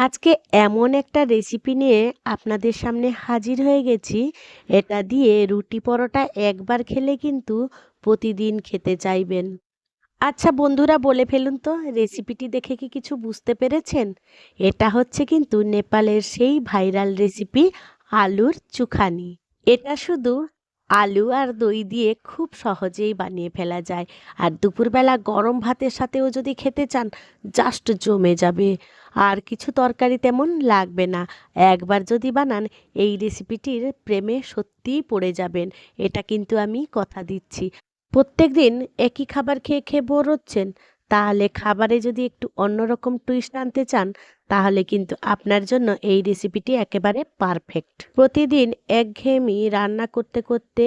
আজকে এমন একটা রেসিপি নিয়ে আপনাদের সামনে হাজির হয়ে গেছি। এটা দিয়ে রুটি পরোটা একবার খেলে কিন্তু প্রতিদিন খেতে চাইবেন। আচ্ছা বন্ধুরা, বলে ফেলুন তো, রেসিপিটি দেখে কি কিছু বুঝতে পেরেছেন? এটা হচ্ছে কিন্তু নেপালের সেই ভাইরাল রেসিপি, আলুর চুখানি। এটা শুধু আলু আর দই দিয়ে খুব সহজেই বানিয়ে ফেলা যায়। আর দুপুরবেলা গরম ভাতের সাথেও যদি খেতে চান, জাস্ট জমে যাবে। আর কিছু তরকারি তেমন লাগবে না। একবার যদি বানান, এই রেসিপিটির প্রেমে সত্যিই পড়ে যাবেন। এটা কিন্তু আমি কথা দিচ্ছি। প্রত্যেকদিন একই খাবার খেয়ে খেয়ে বোর হচ্ছেন, তাহলে খাবারে যদি একটু অন্যরকম টুইস্ট আনতে চান, তাহলে কিন্তু আপনার জন্য এই রেসিপিটি একেবারে পারফেক্ট। প্রতিদিন একঘেয়েমি রান্না করতে করতে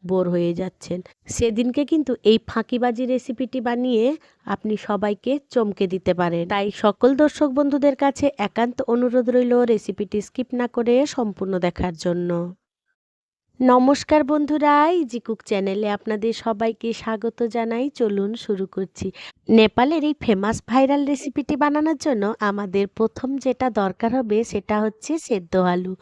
বোর হয়ে যাচ্ছেন, সেদিনকে কিন্তু এই ফাঁকিবাজি রেসিপিটি বানিয়ে আপনি সবাইকে চমকে দিতে পারেন। তাই সকল দর্শক বন্ধুদের কাছে একান্ত অনুরোধ রইল রেসিপিটি স্কিপ না করে সম্পূর্ণ দেখার জন্য। নমস্কার বন্ধুরা, ইজি কুক চ্যানেলে আপনাদের সবাইকে স্বাগত জানাই। চলুন শুরু করছি। নেপালের এই ফেমাস ভাইরাল রেসিপিটি বানানোর জন্য আমাদের প্রথম যেটা দরকার হবে সেটা হচ্ছে সেদ্ধ আলু।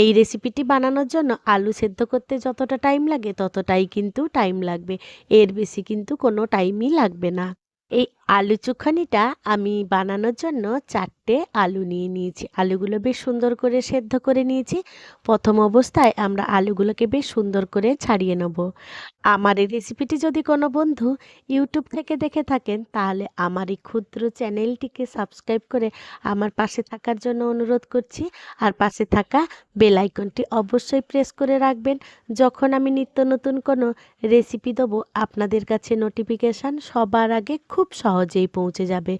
এই রেসিপিটি বানানোর জন্য আলু সেদ্ধ করতে যতটা টাইম লাগে ততটাই কিন্তু টাইম লাগবে, এর বেশি কিন্তু কোনো টাইমই লাগবে না। এই আলু চোখানিটা আমি বানানোর জন্য 4টে আলু নিয়ে নিয়েছি। আলুগুলো বেশ সুন্দর করে সেদ্ধ করে নিয়েছি। প্রথম অবস্থায় আমরা আলুগুলোকে বেশ সুন্দর করে ছাড়িয়ে নেব। আমার এই রেসিপিটি যদি কোনো বন্ধু ইউটিউব থেকে দেখে থাকেন, তাহলে আমার এই ক্ষুদ্র চ্যানেলটিকে সাবস্ক্রাইব করে আমার পাশে থাকার জন্য অনুরোধ করছি। আর পাশে থাকা বেল আইকনটি অবশ্যই প্রেস করে রাখবেন। যখন আমি নিত্য নতুন কোনো রেসিপি দেবো, আপনাদের কাছে নোটিফিকেশান সবার আগে খুব সহজেই পৌঁছে যাবে।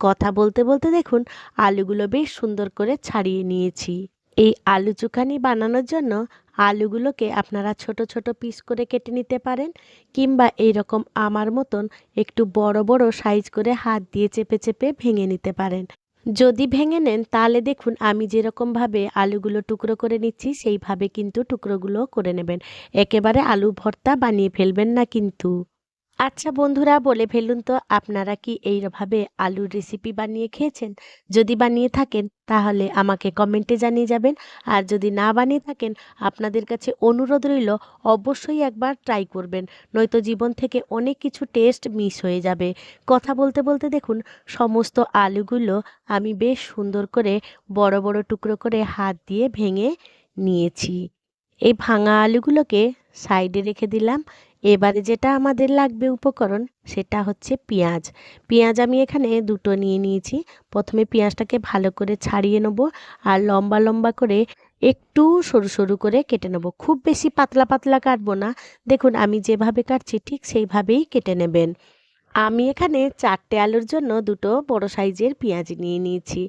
কথা বলতে বলতে দেখুন আলুগুলো বেশ সুন্দর করে ছাড়িয়ে নিয়েছি। এই আলু চুখানি বানানোর জন্য আলুগুলোকে আপনারা ছোট ছোট পিস করে কেটে নিতে পারেন, কিংবা এই রকম আমার মতন একটু বড় বড় সাইজ করে হাত দিয়ে চেপে চেপে ভেঙে নিতে পারেন। যদি ভেঙে নেন তাহলে দেখুন আমি যেরকমভাবে আলুগুলো টুকরো করে নিচ্ছি সেইভাবে কিন্তু টুকরোগুলো করে নেবেন। একেবারে আলু ভর্তা বানিয়ে ফেলবেন না কিন্তু। আচ্ছা বন্ধুরা, বলে ফেলুন তো, আপনারা কি এইভাবে আলুর রেসিপি বানিয়ে খেয়েছেন? যদি বানিয়ে থাকেন তাহলে আমাকে কমেন্টে জানিয়ে যাবেন। আর যদি না বানিয়ে থাকেন, আপনাদের কাছে অনুরোধ রইল অবশ্যই একবার ট্রাই করবেন, নয়তো জীবন থেকে অনেক কিছু টেস্ট মিস হয়ে যাবে। কথা বলতে বলতে দেখুন সমস্ত আলুগুলো আমি বেশ সুন্দর করে বড় বড় টুকরো করে হাত দিয়ে ভেঙে নিয়েছি। এই ভাঙা আলুগুলোকে সাইডে রেখে দিলাম। এবারে যেটা আমাদের লাগবে উপকরণ, সেটা হচ্ছে পেঁয়াজ। পেঁয়াজ আমি এখানে দুটো নিয়ে নিয়েছি। প্রথমে পেঁয়াজটাকে ভালো করে ছাড়িয়ে নেব, আর লম্বা লম্বা করে একটু সরু সরু করে কেটে নেব। খুব বেশি পাতলা পাতলা কাটবো না। দেখুন আমি যেভাবে কাটছি ঠিক সেইভাবেই কেটে নেবেন। আমি এখানে 4টে আলুর জন্য দুটো বড় সাইজের পেঁয়াজ নিয়ে নিয়েছি।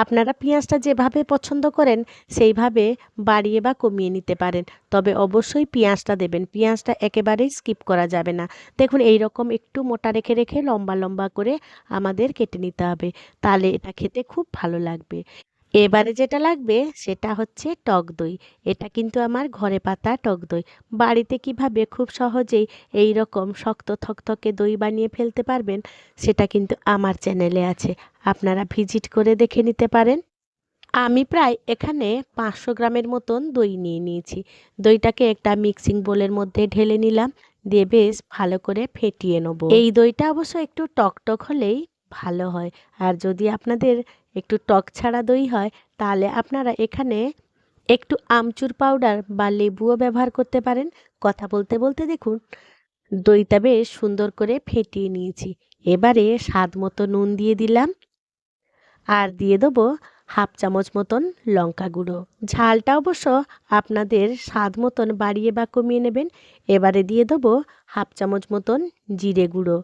আপনারা পেঁয়াজটা যেভাবে পছন্দ করেন সেইভাবে বাড়িয়ে বা কমিয়ে নিতে পারেন, তবে অবশ্যই পেঁয়াজটা দেবেন। পেঁয়াজটা একেবারেই স্কিপ করা যাবে না। দেখুন এই রকম একটু মোটা রেখে রেখে লম্বা লম্বা করে আমাদের কেটে নিতে হবে, তাহলে এটা খেতে খুব ভালো লাগবে। এবারে যেটা লাগবে সেটা হচ্ছে টক দই। এটা কিন্তু আমার ঘরে পাতা টক দই। বাড়িতে কিভাবে খুব সহজেই এই রকম শক্ত থকথকে দই বানিয়ে ফেলতে পারবেন, সেটা কিন্তু আমার চ্যানেলে আছে, আপনারা ভিজিট করে দেখে নিতে পারেন। আমি প্রায় এখানে 500 গ্রামের মতন দই নিয়ে নিয়েছি। দইটাকে একটা মিক্সিং বোলের মধ্যে ঢেলে নিলাম, দিয়ে বেশ ভালো করে ফেটিয়ে নেব। এই দইটা অবশ্য একটু টক টক হলেই ভালো হয়। আর যদি আপনাদের একটু টক ছাড়া দই হয়, তাহলে আপনারা এখানে একটু আমচুর পাউডার বা লেবুও ব্যবহার করতে পারেন। কথা বলতে বলতে দেখুন দইটা বেশ সুন্দর করে ফেটিয়ে নিয়েছি। এবারে স্বাদ মতো নুন দিয়ে দিলাম, আর দিয়ে দেবো হাফ চামচ মতন লঙ্কা গুঁড়ো। ঝালটা অবশ্য আপনাদের স্বাদ মতন বাড়িয়ে বা কমিয়ে নেবেন। এবারে দিয়ে দেবো হাফ চামচ মতন জিরে গুঁড়ো,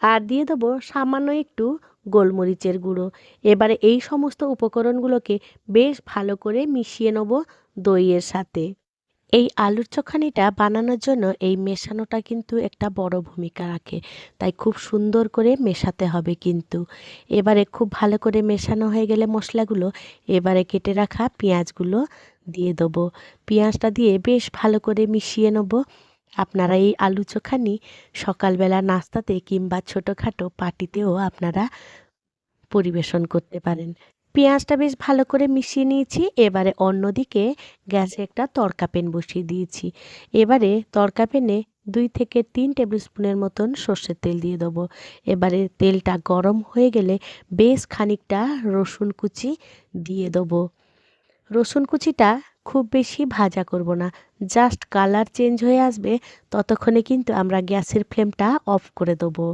আর দিয়ে দেবো সামান্য একটু গোলমরিচের গুঁড়ো। এবারে এই সমস্ত উপকরণগুলোকে বেশ ভালো করে মিশিয়ে নেব দইয়ের সাথে। এই আলুর চোখানিটা বানানোর জন্য এই মেশানোটা কিন্তু একটা বড় ভূমিকা রাখে, তাই খুব সুন্দর করে মেশাতে হবে কিন্তু। এবারে খুব ভালো করে মেশানো হয়ে গেলে মশলাগুলো, এবারে কেটে রাখা পেঁয়াজগুলো দিয়ে দেবো। পেঁয়াজটা দিয়ে বেশ ভালো করে মিশিয়ে নেব। আপনারা এই আলু চোখানি সকালবেলা নাস্তাতে কিংবা ছোটোখাটো পার্টিতেও আপনারা পরিবেশন করতে পারেন। পেঁয়াজটা বেশ ভালো করে মিশিয়ে নিয়েছি। এবারে অন্যদিকে গ্যাসে একটা তড়কা প্যান বসিয়ে দিয়েছি। এবারে তড়কা প্যানে 2 থেকে 3 টেবিল স্পুনের মতন সর্ষের তেল দিয়ে দেবো। এবারে তেলটা গরম হয়ে গেলে বেশ খানিকটা রসুন কুচি দিয়ে দেবো। রসুন কুচিটা খুব বেশি ভাজা করব না, জাস্ট কালার চেঞ্জ হয়ে আসবে ততক্ষণে কিন্তু আমরা গ্যাসের ফ্লেমটা অফ করে দেবো।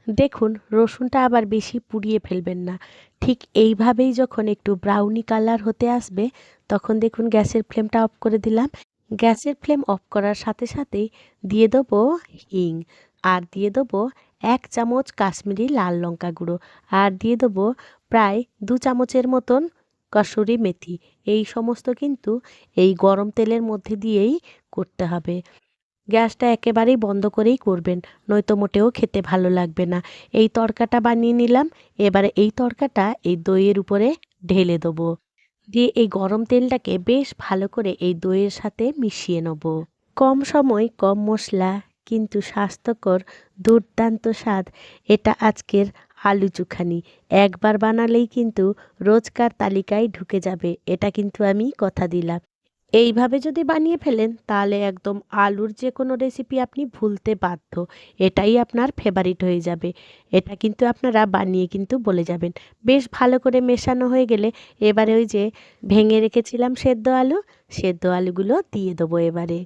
দেখুন রসুনটা আবার বেশি পুড়িয়ে ফেলবেন না, ঠিক এইভাবেই যখন একটু ব্রাউনি কালার হতে আসবে তখন দেখুন গ্যাসের ফ্লেমটা অফ করে দিলাম। গ্যাসের ফ্লেম অফ করার সাথে সাথেই দিয়ে দেবো হিং, আর দিয়ে দেবো 1 চামচ কাশ্মীরি লাল লঙ্কা গুঁড়ো, আর দিয়ে দেবো প্রায় 2 চামচের মতন কসুরি মেথি। এই সমস্ত কিন্তু এই গরম তেলের মধ্যে দিয়েই করতে হবে। গ্যাসটা একেবারেই বন্ধ করেই করবেন, নয়তো মোটেও খেতে ভালো লাগবে না। এই তড়কাটা বানিয়ে নিলাম। এবারে এই তড়কাটা এই দইয়ের উপরে ঢেলে দেবো, দিয়ে এই গরম তেলটাকে বেশ ভালো করে এই দইয়ের সাথে মিশিয়ে নেব। কম সময় কম মশলা কিন্তু স্বাস্থ্যকর দুর্দান্ত স্বাদ, এটা আজকের আলু চুখানি। একবার বানালেই কিন্তু রোজকার তালিকায় ঢুকে যাবে, এটা কিন্তু আমি কথা দিলাম। এইভাবে যদি বানিয়ে ফেলেন তাহলে একদম আলুর যে কোনো রেসিপি আপনি ভুলতে বাধ্য, এটাই আপনার ফেভারিট হয়ে যাবে। এটা কিন্তু আপনারা বানিয়ে কিন্তু বলে যাবেন। বেশ ভালো করে মেশানো হয়ে গেলে এবারে ওই যে ভেঙে রেখেছিলাম সেদ্ধ আলু, সেদ্ধ আলুগুলো দিয়ে দেবো। এবারে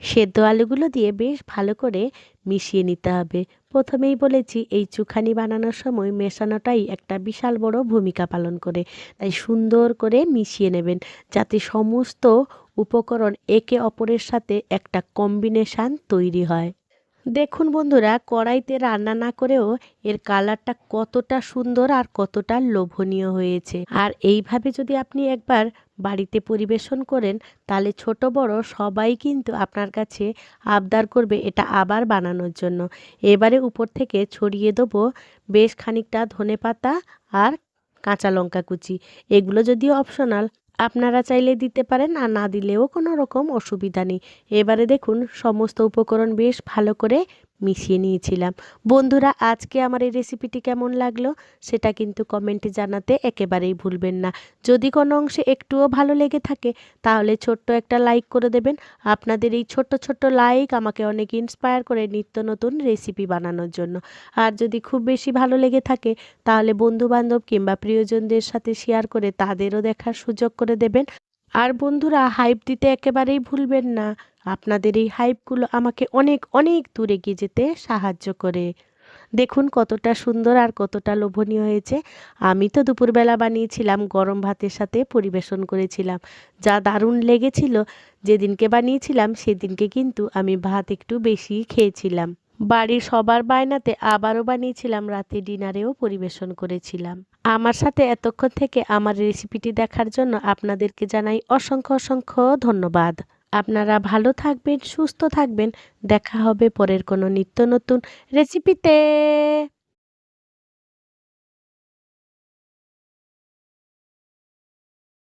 সেদ্ধ আলুগুলো দিয়ে বেশ ভালো করে মিশিয়ে নিতে হবে। প্রথমেই বলেছি এই চুখানি বানানোর সময় মেশানোটাই একটা বিশাল বড় ভূমিকা পালন করে, তাই সুন্দর করে মিশিয়ে নেবেন যাতে সমস্ত উপকরণ একে অপরের সাথে একটা কম্বিনেশান তৈরি হয়। দেখুন বন্ধুরা, কড়াইতে রান্না না করেও এর কালারটা কতটা সুন্দর আর কতটা লোভনীয় হয়েছে। আর এইভাবে যদি আপনি একবার বাড়িতে পরিবেশন করেন তাহলে ছোট বড় সবাই কিন্তু আপনার কাছে আবদার করবে এটা আবার বানানোর জন্য। এবারে উপর থেকে ছড়িয়ে দেবো বেশ খানিকটা ধনেপাতা আর কাঁচা লঙ্কা কুচি। এগুলো যদিও অপশনাল, আপনারা চাইলে দিতে পারেন, আর না দিলেও কোনো রকম অসুবিধা নেই। এবারে দেখুন সমস্ত উপকরণ বেশ ভালো করে মিশিয়ে নিয়েছিলাম। বন্ধুরা, আজকে আমার এই রেসিপিটি কেমন লাগলো সেটা কিন্তু কমেন্টে জানাতে একেবারেই ভুলবেন না। যদি কোনো অংশে একটুও ভালো লেগে থাকে তাহলে ছোট্ট একটা লাইক করে দেবেন। আপনাদের এই ছোট্ট ছোট্ট লাইক আমাকে অনেক ইন্সপায়ার করে নিত্য নতুন রেসিপি বানানোর জন্য। আর যদি খুব বেশি ভালো লেগে থাকে তাহলে বন্ধুবান্ধব কিংবা প্রিয়জনদের সাথে শেয়ার করে তাদেরও দেখার সুযোগ করে দেবেন। আর বন্ধুরা, হাইপ দিতে একেবারেই ভুলবেন না। আপনাদের এই হাইপগুলো আমাকে অনেক অনেক দূর এগিয়ে যেতে সাহায্য করে। দেখুন কতটা সুন্দর আর কতটা লোভনীয় হয়েছে। আমি তো দুপুরবেলা বানিয়েছিলাম, গরম ভাতের সাথে পরিবেশন করেছিলাম, যা দারুণ লেগেছিল। যেদিনকে বানিয়েছিলাম সেদিনকে কিন্তু আমি ভাত একটু বেশি খেয়েছিলাম। বাড়ির সবার বায়নাতে আবারও বানিয়েছিলাম, রাতে ডিনারেও পরিবেশন করেছিলাম। আমার সাথে এতক্ষণ থেকে আমার রেসিপিটি দেখার জন্য আপনাদেরকে জানাই অসংখ্য অসংখ্য ধন্যবাদ। আপনারা ভালো থাকবেন, সুস্থ থাকবেন। দেখা হবে পরের কোনো নিত্য নতুন রেসিপিতে।